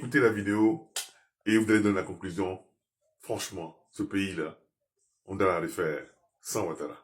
écoutez la vidéo et vous allez donner la conclusion. Franchement, ce pays-là, on doit le faire sans Ouattara.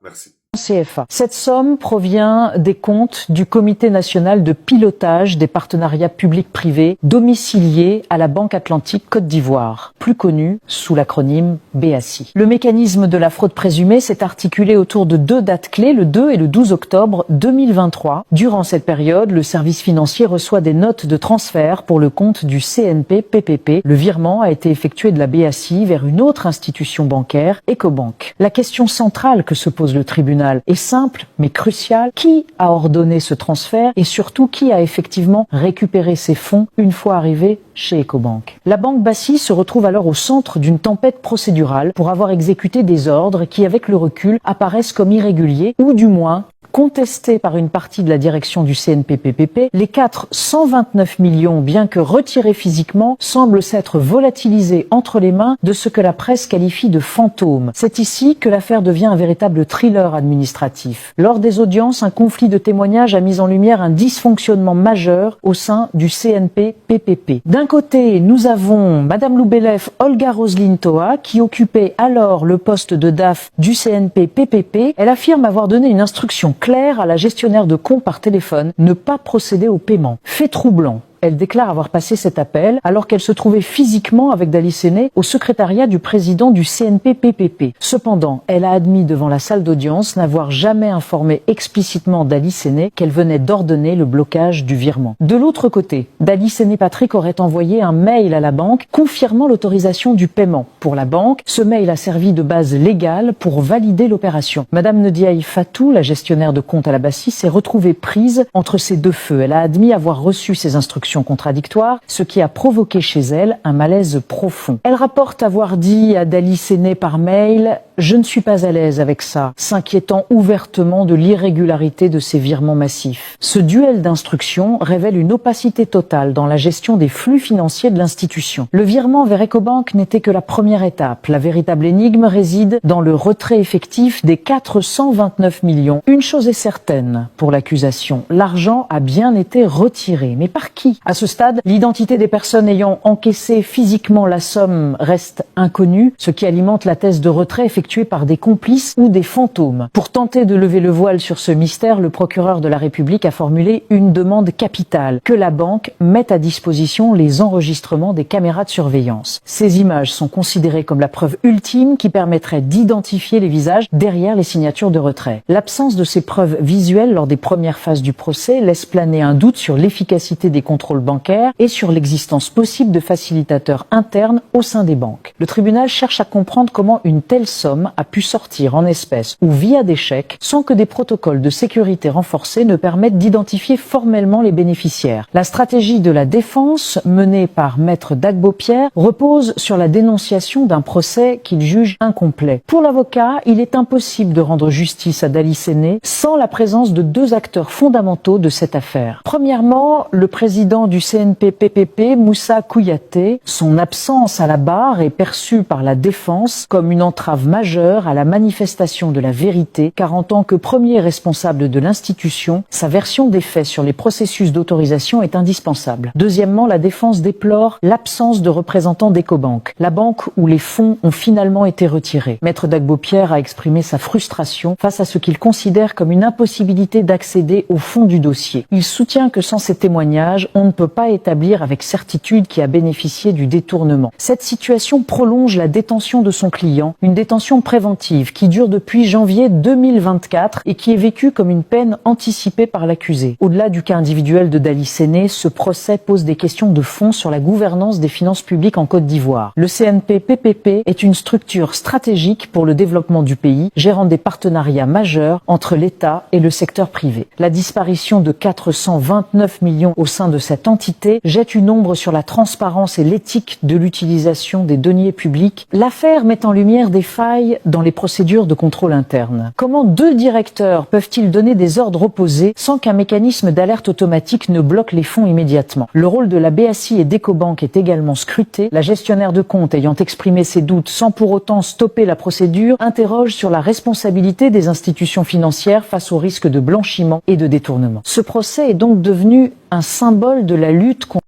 Merci. CFA. Cette somme provient des comptes du Comité national de pilotage des partenariats publics-privés domicilié à la Banque Atlantique Côte d'Ivoire, plus connue sous l'acronyme BACI. Le mécanisme de la fraude présumée s'est articulé autour de deux dates clés, le 2 et le 12 octobre 2023. Durant cette période, le service financier reçoit des notes de transfert pour le compte du CNP-PPP. Le virement a été effectué de la BACI vers une autre institution bancaire, Ecobank. La question centrale que se pose le tribunal est simple mais cruciale. Qui a ordonné ce transfert et surtout qui a effectivement récupéré ces fonds une fois arrivés chez Ecobank? La banque BACI se retrouve alors au centre d'une tempête procédurale pour avoir exécuté des ordres qui, avec le recul, apparaissent comme irréguliers ou du moins contestés par une partie de la direction du CNP-PPP. Les 429 millions, bien que retirés physiquement, semblent s'être volatilisés entre les mains de ce que la presse qualifie de fantômes. C'est ici que l'affaire devient un véritable thriller administratif. Lors des audiences, un conflit de témoignages a mis en lumière un dysfonctionnement majeur au sein du CNP-PPP. D'un côté, nous avons Madame Loubelef Olga Roselyne Toa, qui occupait alors le poste de DAF du CNP-PPP. Elle affirme avoir donné une instruction claire à la gestionnaire de compte par téléphone, ne pas procéder au paiement. Fait troublant. Elle déclare avoir passé cet appel alors qu'elle se trouvait physiquement avec Dali Sene au secrétariat du président du CNP-PPP. Cependant, elle a admis devant la salle d'audience n'avoir jamais informé explicitement Dali Sene qu'elle venait d'ordonner le blocage du virement. De l'autre côté, Dali Sene Patrick aurait envoyé un mail à la banque confirmant l'autorisation du paiement. Pour la banque, ce mail a servi de base légale pour valider l'opération. Madame Nediaï Fatou, la gestionnaire de compte à la BACI, s'est retrouvée prise entre ces deux feux. Elle a admis avoir reçu ces instructions contradictoires, ce qui a provoqué chez elle un malaise profond. Elle rapporte avoir dit à Dali Sene par mail « Je ne suis pas à l'aise avec ça », s'inquiétant ouvertement de l'irrégularité de ces virements massifs. Ce duel d'instructions révèle une opacité totale dans la gestion des flux financiers de l'institution. Le virement vers Ecobank n'était que la première étape. La véritable énigme réside dans le retrait effectif des 429 millions. Une chose est certaine pour l'accusation, l'argent a bien été retiré. Mais par qui ? À ce stade, l'identité des personnes ayant encaissé physiquement la somme reste inconnue, ce qui alimente la thèse de retrait effectuée par des complices ou des fantômes. Pour tenter de lever le voile sur ce mystère, le procureur de la République a formulé une demande capitale, que la banque mette à disposition les enregistrements des caméras de surveillance. Ces images sont considérées comme la preuve ultime qui permettrait d'identifier les visages derrière les signatures de retrait. L'absence de ces preuves visuelles lors des premières phases du procès laisse planer un doute sur l'efficacité des contrôles bancaires et sur l'existence possible de facilitateurs internes au sein des banques. Le tribunal cherche à comprendre comment une telle somme a pu sortir en espèces ou via des chèques sans que des protocoles de sécurité renforcés ne permettent d'identifier formellement les bénéficiaires. La stratégie de la défense menée par Maître Dagbo Pierre repose sur la dénonciation d'un procès qu'il juge incomplet. Pour l'avocat, il est impossible de rendre justice à Dali Sene sans la présence de deux acteurs fondamentaux de cette affaire. Premièrement, le président du CNP-PPP, Moussa Kouyaté. Son absence à la barre est perçue par la défense comme une entrave majeure à la manifestation de la vérité, car en tant que premier responsable de l'institution, sa version des faits sur les processus d'autorisation est indispensable. Deuxièmement, la défense déplore l'absence de représentants d'Ecobank, la banque où les fonds ont finalement été retirés. Maître Dagbo Pierre a exprimé sa frustration face à ce qu'il considère comme une impossibilité d'accéder au fond du dossier. Il soutient que sans ces témoignages, on ne peut pas établir avec certitude qui a bénéficié du détournement. Cette situation prolonge la détention de son client, une détention préventive qui dure depuis janvier 2024 et qui est vécue comme une peine anticipée par l'accusé. Au-delà du cas individuel de Dali Sene, ce procès pose des questions de fond sur la gouvernance des finances publiques en Côte d'Ivoire. Le CNP-PPP est une structure stratégique pour le développement du pays, gérant des partenariats majeurs entre l'État et le secteur privé. La disparition de 429 millions au sein de cette entité jette une ombre sur la transparence et l'éthique de l'utilisation des deniers publics. L'affaire met en lumière des failles dans les procédures de contrôle interne. Comment deux directeurs peuvent-ils donner des ordres opposés sans qu'un mécanisme d'alerte automatique ne bloque les fonds immédiatement? Le rôle de la BACI et d'Ecobank est également scruté. La gestionnaire de compte ayant exprimé ses doutes sans pour autant stopper la procédure interroge sur la responsabilité des institutions financières face au risque de blanchiment et de détournement. Ce procès est donc devenu un symbole de la lutte contre